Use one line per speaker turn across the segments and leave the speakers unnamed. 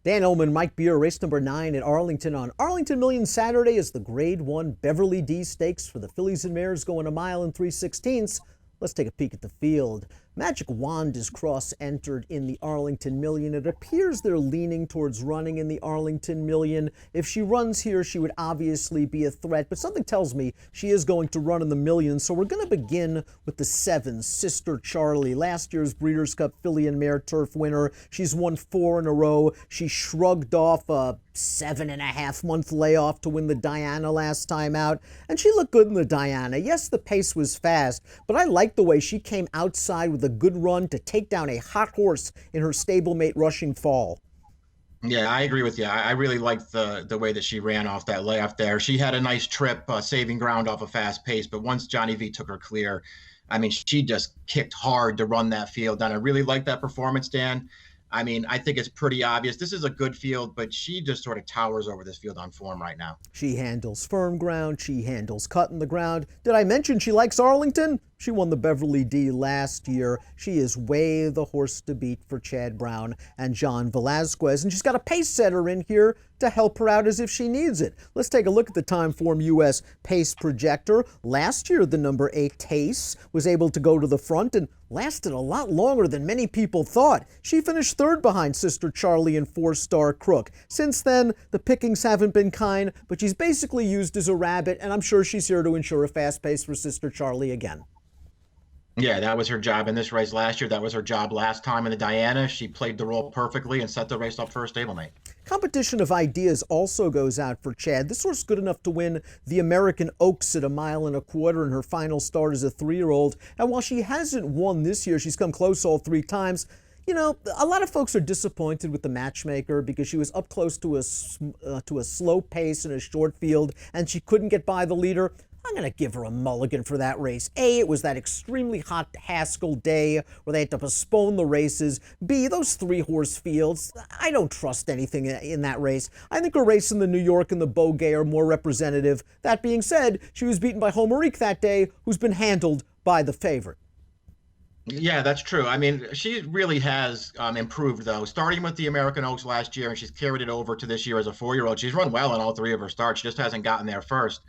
Dan Illman, Mike Beer, race number 9 at Arlington on Arlington Million Saturday is the Grade 1 Beverly D Stakes for the fillies and mares going a mile and 3/16. Let's take a peek at the field. Magic Wand is cross-entered in the Arlington Million. It appears they're leaning towards running in the Arlington Million. If she runs here, she would obviously be a threat, but something tells me she is going to run in the Million. So we're going to begin with the 7, Sister Charlie. Last year's Breeders' Cup filly and mare turf winner. She's won 4 in a row. She shrugged off a 7.5-month layoff to win the Diana last time out, and she looked good in the Diana. Yes, the pace was fast, but I like the way she came outside with a good run to take down a hot horse in her stablemate Rushing Fall.
Yeah, I agree with you. I really liked the way that she ran off that layoff there. She had a nice trip, saving ground off a fast pace, but once Johnny V took her clear, I mean, she just kicked hard to run that field, and I really like that performance, Dan. I mean, I think it's pretty obvious. This is a good field, but she just sort of towers over this field on form right now.
She handles firm ground. She handles cutting the ground. Did I mention she likes Arlington? She won the Beverly D last year. She is way the horse to beat for Chad Brown and John Velazquez. And she's got a pace setter in here to help her out as if she needs it. Let's take a look at the Timeform US pace projector. Last year, the number 8 Tace was able to go to the front and lasted a lot longer than many people thought. She finished 3rd behind Sister Charlie and 4-Star Crook. Since then, the pickings haven't been kind, but she's basically used as a rabbit, and I'm sure she's here to ensure a fast pace for Sister Charlie again.
Yeah, that was her job in this race last year. That was her job last time in the Diana. She played the role perfectly and set the race up for her stablemate.
Competition of Ideas also goes out for Chad. This horse is good enough to win the American Oaks at 1.25 miles in her final start as a 3-year-old. And while she hasn't won this year, she's come close all 3 times. You know, a lot of folks are disappointed with the matchmaker because she was up close to a slow pace in a short field and she couldn't get by the leader. I'm going to give her a mulligan for that race. A, it was that extremely hot Haskell day where they had to postpone the races. B, those 3-horse fields, I don't trust anything in that race. I think a race in the New York and the Beaugay are more representative. That being said, she was beaten by Homerique that day, who's been handled by the favorite.
Yeah, that's true. I mean, she really has improved, though. Starting with the American Oaks last year, and she's carried it over to this year as a 4-year-old. She's run well in all 3 of her starts. She just hasn't gotten there first.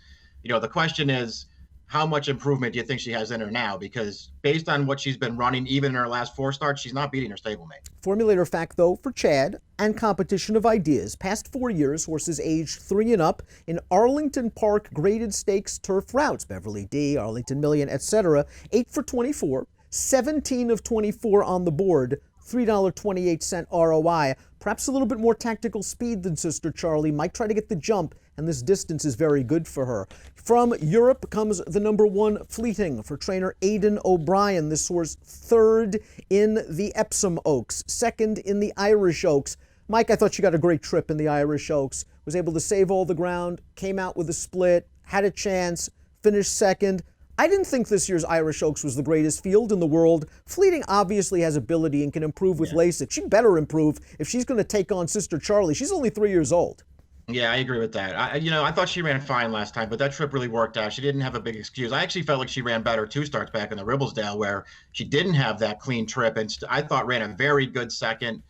You know, the question is, how much improvement do you think she has in her now? Because based on what she's been running, even in her last 4 starts, she's not beating her stablemate.
Formulator fact, though, for Chad and Competition of Ideas. Past 4 years, horses aged 3 and up in Arlington Park graded stakes turf routes, Beverly D, Arlington Million, etc. 8 for 24, 17 of 24 on the board, $3.28 ROI. Perhaps a little bit more tactical speed than Sister Charlie. Might try to get the jump, and this distance is very good for her. From Europe comes the number 1 Fleeting for trainer Aidan O'Brien. This horse 3rd in the Epsom Oaks, 2nd in the Irish Oaks. Mike, I thought she got a great trip in the Irish Oaks. Was able to save all the ground, came out with a split, had a chance, finished 2nd. I didn't think this year's Irish Oaks was the greatest field in the world. Fleeting obviously has ability and can improve with LASIK. She'd better improve if she's going to take on Sister Charlie. She's only 3 years old.
Yeah, I agree with that. I thought she ran fine last time, but that trip really worked out. She didn't have a big excuse. I actually felt like she ran better 2 starts back in the Ribblesdale where she didn't have that clean trip, and I thought ran a very good 2nd.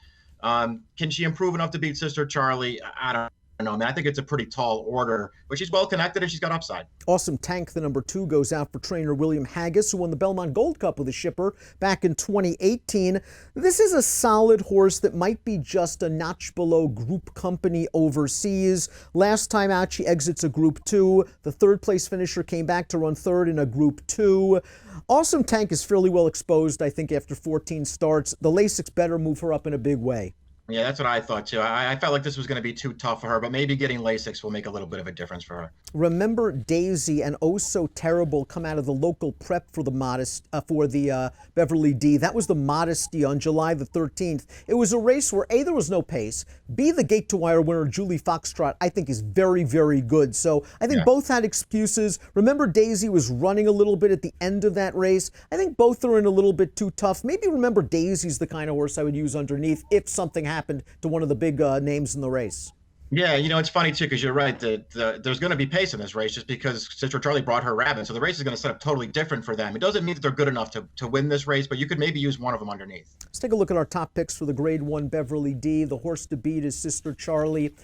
Can she improve enough to beat Sister Charlie? I don't know, man. I think it's a pretty tall order, but she's well connected and she's got upside.
Awesome Tank, the number 2, goes out for trainer William Haggis, who won the Belmont Gold Cup with a shipper back in 2018. This is a solid horse that might be just a notch below Group Company overseas. Last time out, she exits a Group 2. The 3rd place finisher came back to run 3rd in a Group 2. Awesome Tank is fairly well exposed, I think, after 14 starts. The LASIKs better move her up in a big way.
Yeah, that's what I thought too. I felt like this was going to be too tough for her, but maybe getting LASIKs will make a little bit of a difference for her.
Remember Daisy and Oh So Terrible come out of the local prep for the Beverly D. That was the Modesty on July the 13th. It was a race where A, there was no pace, B, the gate to wire winner Julie Foxtrot I think is very, very good. So I think both had excuses. Remember Daisy was running a little bit at the end of that race. I think both are in a little bit too tough. Maybe Remember Daisy's the kind of horse I would use underneath if something happened to one of the big names in the race.
Yeah, it's funny too because you're right that there's going to be pace in this race just because Sister Charlie brought her rabbit, so the race is going to set up totally different for them. It doesn't mean that they're good enough to win this race, but you could maybe use one of them underneath.
Let's take a look at our top picks for the Grade 1 Beverly D. The horse to beat is Sister Charlie.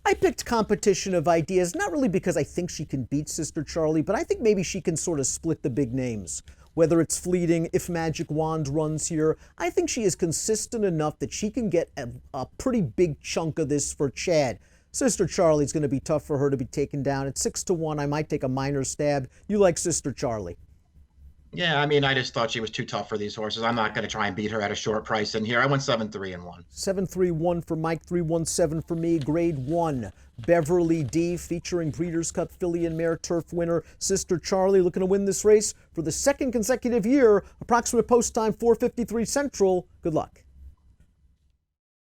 I picked Competition of Ideas, not really because I think she can beat Sister Charlie, but I think maybe she can sort of split the big names. Whether it's fleeting, if Magic Wand runs here, I think she is consistent enough that she can get a pretty big chunk of this for Chad. Sister Charlie's going to be tough for her to be taken down. At 6-1, I might take a minor stab. You like Sister Charlie?
Yeah, I mean, I just thought she was too tough for these horses. I'm not going to try and beat her at a short price in here. I went 7-3-1.
7-3-1 for Mike, 3-1-7 for me. Grade 1, Beverly D, featuring Breeders' Cup Filly and Mare Turf winner Sister Charlie, looking to win this race for the second consecutive year. Approximate post time 4:53 Central. Good luck.